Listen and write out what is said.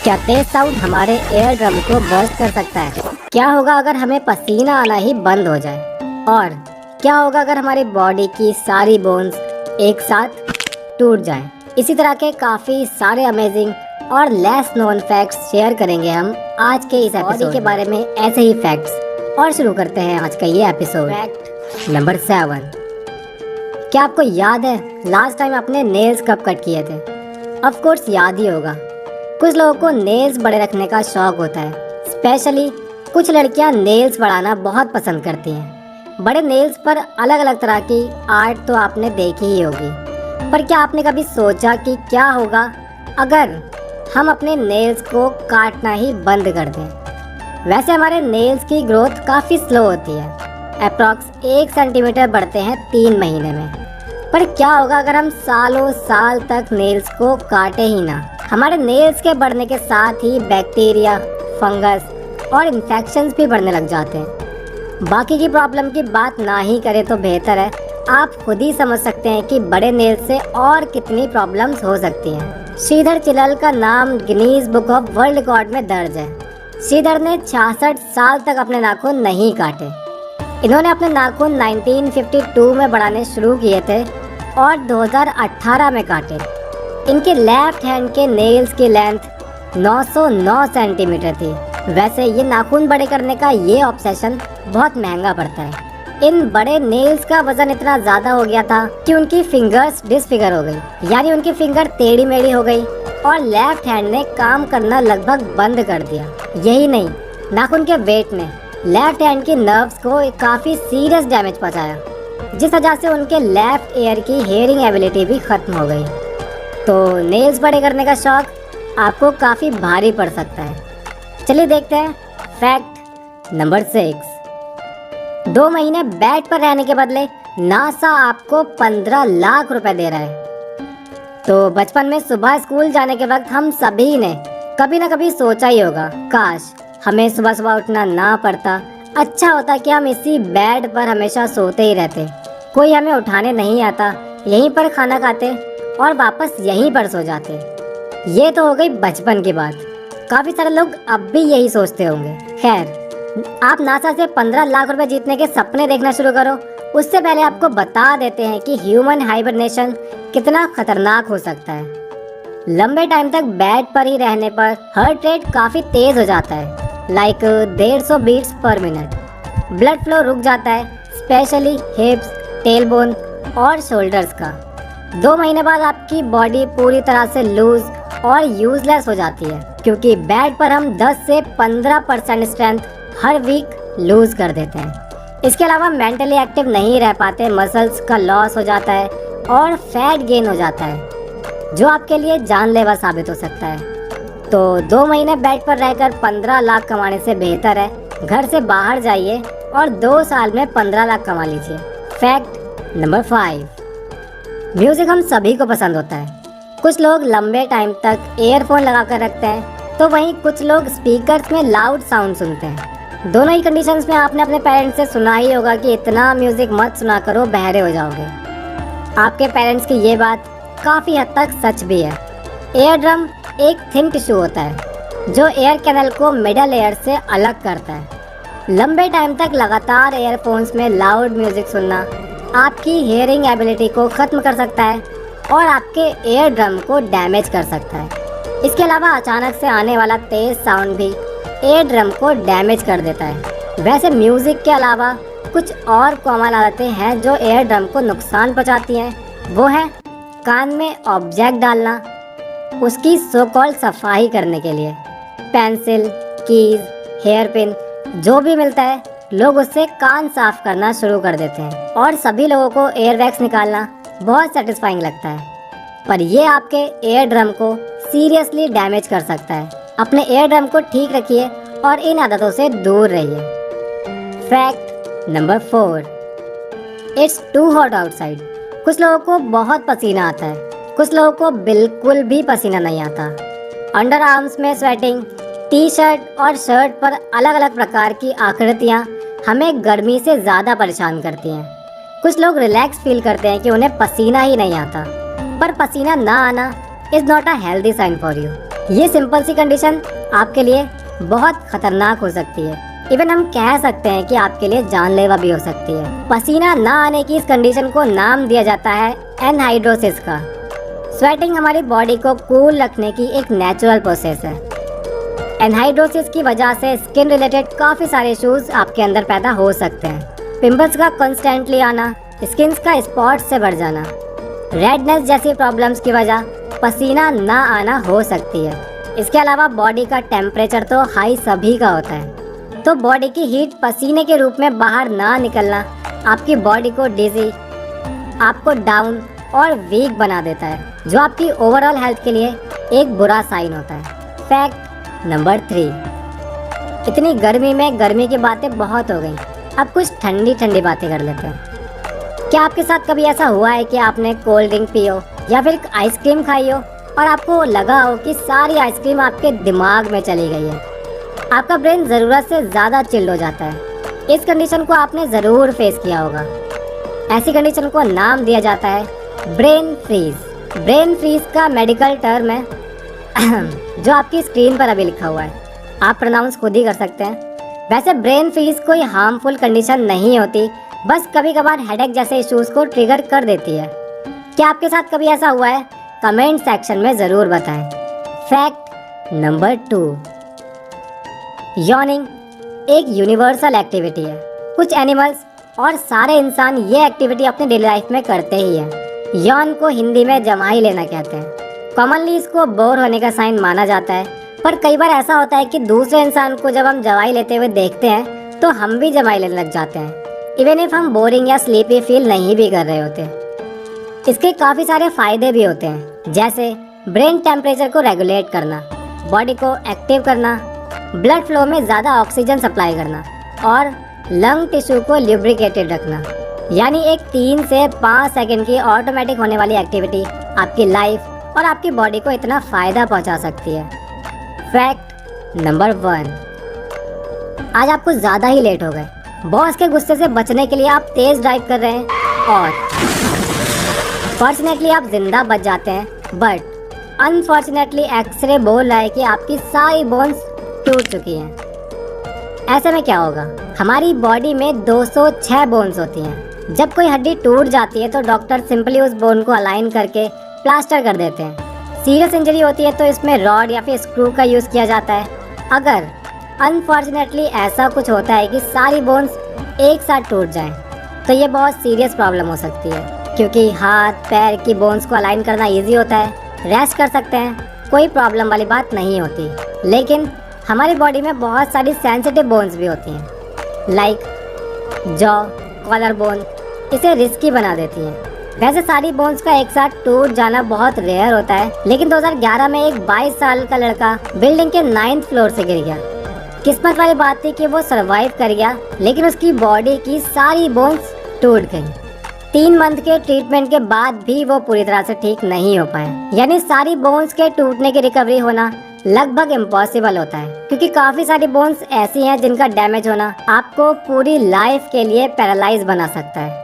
क्या तेज साउंड हमारे air drum को बर्स्ट कर सकता है? क्या होगा अगर हमें पसीना आना ही बंद हो जाए? और क्या होगा अगर हमारी बॉडी की सारी बोन्स एक साथ टूट जाएं? इसी तरह के काफ़ी सारे अमेजिंग और लेस नोन फैक्ट्स शेयर करेंगे हम आज के इस एपिसोड के बारे में, ऐसे ही फैक्ट्स। और शुरू करते हैं आज का ये एपिसोड। Fact number 7। क्या आपको याद है लास्ट टाइम आपने नेल्स कब कट किए थे? ऑफ कोर्स याद ही होगा। कुछ लोगों को नेल्स बड़े रखने का शौक होता है, स्पेशली कुछ लड़कियां नेल्स बढ़ाना बहुत पसंद करती हैं। बड़े नेल्स पर अलग अलग तरह की आर्ट तो आपने देखी ही होगी, पर क्या आपने कभी सोचा कि क्या होगा अगर हम अपने नेल्स को काटना ही बंद कर दें? वैसे हमारे नेल्स की ग्रोथ काफ़ी स्लो होती है, अप्रॉक्स 1 सेंटीमीटर बढ़ते हैं 3 महीने में। पर क्या होगा अगर हम सालों साल तक नेल्स को काटे ही ना? हमारे नेल्स के बढ़ने के साथ ही बैक्टीरिया, फंगस और इन्फेक्शंस भी बढ़ने लग जाते हैं। बाकी की प्रॉब्लम की बात ना ही करें तो बेहतर है। आप खुद ही समझ सकते हैं कि बड़े नेल्स से और कितनी प्रॉब्लम्स हो सकती हैं। श्रीधर चिल्लल का नाम Guinness book of world record में दर्ज है। श्रीधर ने 66 साल तक अपने नाखून नहीं काटे। इन्होंने अपने नाखून 1952 में बढ़ाने शुरू किए थे और 2018 में काटे। इनके लेफ्ट हैंड के नेल्स की लेंथ 909 सेंटीमीटर थी। वैसे ये नाखून बड़े करने का ये ऑब्सेशन बहुत महंगा पड़ता है। इन बड़े नेल्स का वजन इतना ज़्यादा हो गया था कि उनकी फिंगर्स डिसफिगर हो गई, यानी उनकी फिंगर टेढ़ी मेढ़ी हो गई और लेफ्ट हैंड ने काम करना लगभग बंद कर दिया। यही नहीं, नाखून के वेट ने लेफ्ट हैंड की नर्व्स को काफ़ी सीरियस डैमेज पहुंचाया, जिस वजह से उनके लेफ्ट ईयर की हेयरिंग एबिलिटी भी खत्म हो गई। तो नेल्स बड़े करने का शौक आपको काफ़ी भारी पड़ सकता है। चलिए देखते हैं फैक्ट नंबर 6। 2 महीने बेड पर रहने के बदले नासा आपको 15 लाख रुपए दे रहा है। तो बचपन में सुबह स्कूल जाने के वक्त हम सभी ने कभी ना कभी सोचा ही होगा, काश हमें सुबह सुबह उठना ना पड़ता। अच्छा होता कि हम इसी बेड पर हमेशा सोते ही रहते, कोई हमें उठाने नहीं आता, यहीं पर खाना खाते और वापस यहीं पर सो जाते। ये तो हो गई बचपन की बात। काफ़ी सारे लोग अब भी यही सोचते होंगे। खैर, आप नासा से 15 लाख रुपए जीतने के सपने देखना शुरू करो, उससे पहले आपको बता देते हैं कि ह्यूमन हाइबरनेशन कितना खतरनाक हो सकता है। लंबे टाइम तक बेड पर ही रहने पर हार्ट रेट काफ़ी तेज़ हो जाता है, like 150 beats per minute. Blood flow रुक जाता है, स्पेशली हिप्स, टेलबोन और शोल्डर्स का। 2 महीने बाद आपकी बॉडी पूरी तरह से लूज और यूजलेस हो जाती है, क्योंकि बेड पर हम 10 से 15% स्ट्रेंथ हर वीक लूज कर देते हैं। इसके अलावा मेंटली एक्टिव नहीं रह पाते, मसल्स का लॉस हो जाता है और फैट गेन हो जाता है, जो आपके लिए जानलेवा साबित हो सकता है। तो 2 महीने बेड पर रहकर 15 लाख कमाने से बेहतर है घर से बाहर जाइए और 2 साल में 15 लाख कमा लीजिए। Fact number 5। म्यूजिक हम सभी को पसंद होता है। कुछ लोग लंबे टाइम तक ईयरफोन लगा कर रखते हैं, तो वहीं कुछ लोग स्पीकर्स में लाउड साउंड सुनते हैं। दोनों ही कंडीशंस में आपने अपने पेरेंट्स से सुना ही होगा कि इतना म्यूजिक मत सुना करो, बहरे हो जाओगे। आपके पेरेंट्स की ये बात काफ़ी हद तक सच भी है। एयर ड्रम एक थिन टिश्यू होता है जो एयर कैनल को मिडल एयर से अलग करता है। लंबे टाइम तक लगातार ईयरफोन्स में लाउड म्यूजिक सुनना आपकी हेयरिंग एबिलिटी को ख़त्म कर सकता है और आपके एयर ड्रम को डैमेज कर सकता है। इसके अलावा अचानक से आने वाला तेज़ साउंड भी एयर ड्रम को डैमेज कर देता है। वैसे म्यूज़िक के अलावा कुछ और कॉमन आदतें हैं जो एयर ड्रम को नुकसान पहुंचाती हैं। वो है कान में ऑब्जेक्ट डालना, उसकी सो कॉल्ड सफाई करने के लिए पेंसिल, कीज, हेयर पिन जो भी मिलता है, लोग उससे कान साफ करना शुरू कर देते हैं। और सभी लोगों को एयर वैक्स निकालना बहुत सेटिस्फाइंग लगता है, पर ये आपके एयर ड्रम को सीरियसली डैमेज कर सकता है। अपने एयर ड्रम को ठीक रखिए और इन आदतों से दूर रहिए। Fact number 4। It's too hot outside. कुछ लोगों को बहुत पसीना आता है, कुछ लोगों को बिल्कुल भी पसीना नहीं आता। अंडर आर्म्स में स्वेटिंग, टी शर्ट और शर्ट पर अलग अलग प्रकार की आकृतियाँ हमें गर्मी से ज़्यादा परेशान करती हैं। कुछ लोग रिलैक्स फील करते हैं कि उन्हें पसीना ही नहीं आता, पर पसीना ना आना is not a healthy sign for you. ये सिंपल सी कंडीशन आपके लिए बहुत खतरनाक हो सकती है। इवन हम कह सकते हैं कि आपके लिए जानलेवा भी हो सकती है। पसीना ना आने की इस कंडीशन को नाम दिया जाता है एनहाइड्रोसिस का। स्वेटिंग हमारी बॉडी को कूल रखने की एक नेचुरल प्रोसेस है। एनहाइड्रोसिस की वजह से स्किन रिलेटेड काफ़ी सारे इश्यूज आपके अंदर पैदा हो सकते हैं। पिंपल्स का कंस्टेंटली आना, स्किन का स्पॉट्स से बढ़ जाना, रेडनेस जैसी प्रॉब्लम्स की वजह पसीना ना आना हो सकती है। इसके अलावा बॉडी का टेम्परेचर तो हाई सभी का होता है, तो बॉडी की हीट पसीने के रूप में बाहर ना निकलना आपकी बॉडी को डिजी, आपको डाउन और वीक बना देता है, जो आपकी ओवरऑल हेल्थ के लिए एक बुरा साइन होता है। फैक्ट नंबर 3, इतनी गर्मी में गर्मी की बातें बहुत हो गई, अब कुछ ठंडी ठंडी बातें कर लेते हैं। क्या आपके साथ कभी ऐसा हुआ है कि आपने कोल्ड ड्रिंक पी हो या फिर आइसक्रीम खाई हो और आपको लगा हो कि सारी आइसक्रीम आपके दिमाग में चली गई है? आपका ब्रेन ज़रूरत से ज़्यादा चिल्ड हो जाता है। इस कंडीशन को आपने ज़रूर फेस किया होगा। ऐसी कंडीशन को नाम दिया जाता है ब्रेन फ्रीज। ब्रेन फ्रीज का मेडिकल टर्म है जो आपकी स्क्रीन पर अभी लिखा हुआ है, आप प्रोनाउंस खुद ही कर सकते हैं। वैसे ब्रेन फ्रीज कोई हार्मफुल कंडीशन नहीं होती, बस कभी कभार हेडेक जैसे इश्यूज को ट्रिगर कर देती है। क्या आपके साथ कभी ऐसा हुआ है? कमेंट सेक्शन में ज़रूर बताएं। फैक्ट नंबर 2, यॉर्निंग एक यूनिवर्सल एक्टिविटी है। कुछ एनिमल्स और सारे इंसान ये एक्टिविटी अपने डेली लाइफ में करते ही हैं। यॉर्न को हिंदी में जमाई लेना कहते हैं। कॉमनली इसको बोर होने का साइन माना जाता है, पर कई बार ऐसा होता है कि दूसरे इंसान को जब हम जमाई लेते हुए देखते हैं तो हम भी जमाई लेने लग जाते हैं, इवन इफ हम बोरिंग या स्लीपी फील नहीं भी कर रहे होते। इसके काफ़ी सारे फायदे भी होते हैं, जैसे ब्रेन टेम्परेचर को रेगुलेट करना, बॉडी को एक्टिव करना, ब्लड फ्लो में ज़्यादा ऑक्सीजन सप्लाई करना और लंग टिश्यू को ल्यूब्रिकेटेड रखना। यानी एक 3 से 5 सेकंड की ऑटोमेटिक होने वाली एक्टिविटी आपकी लाइफ और आपकी बॉडी को इतना फ़ायदा पहुंचा सकती है। फैक्ट नंबर 1, आज आप कुछ ज़्यादा ही लेट हो गए। बॉस के गुस्से से बचने के लिए आप तेज़ ड्राइव कर रहे हैं और फॉर्चुनेटली आप जिंदा बच जाते हैं, बट अनफॉर्चुनेटली एक्सरे बोल रहा है कि आपकी सारी बोन्स टूट चुकी हैं। ऐसे में क्या होगा? हमारी बॉडी में 206 बोन्स होती हैं। जब कोई हड्डी टूट जाती है तो डॉक्टर सिंपली उस बोन को अलाइन करके प्लास्टर कर देते हैं। सीरियस इंजरी होती है तो इसमें रॉड या फिर स्क्रू का यूज़ किया जाता है। अगर अनफॉर्चुनेटली ऐसा कुछ होता है कि सारी बोन्स एक साथ टूट जाएं, तो ये बहुत सीरियस प्रॉब्लम हो सकती है, क्योंकि हाथ पैर की बोन्स को अलाइन करना इजी होता है, रेस्ट कर सकते हैं, कोई प्रॉब्लम वाली बात नहीं होती। लेकिन हमारी बॉडी में बहुत सारी सेंसिटिव बोन्स भी होती हैं, लाइक जॉ, कॉलर बोन, इसे रिस्की बना देती हैं। वैसे सारी बोन्स का एक साथ टूट जाना बहुत रेयर होता है, लेकिन 2011 में एक 22 साल का लड़का बिल्डिंग के 9th फ्लोर से गिर गया। किस्मत वाली बात थी कि वो सरवाइव कर गया, लेकिन उसकी बॉडी की सारी बोन्स टूट गई। 3 मंथ के ट्रीटमेंट के बाद भी वो पूरी तरह से ठीक नहीं हो पाए। यानी सारी बोन्स के टूटने की रिकवरी होना लगभग इम्पॉसिबल होता है, क्योंकि काफी सारी बोन्स ऐसी हैं जिनका डैमेज होना आपको पूरी लाइफ के लिए पैरालाइज बना सकता है।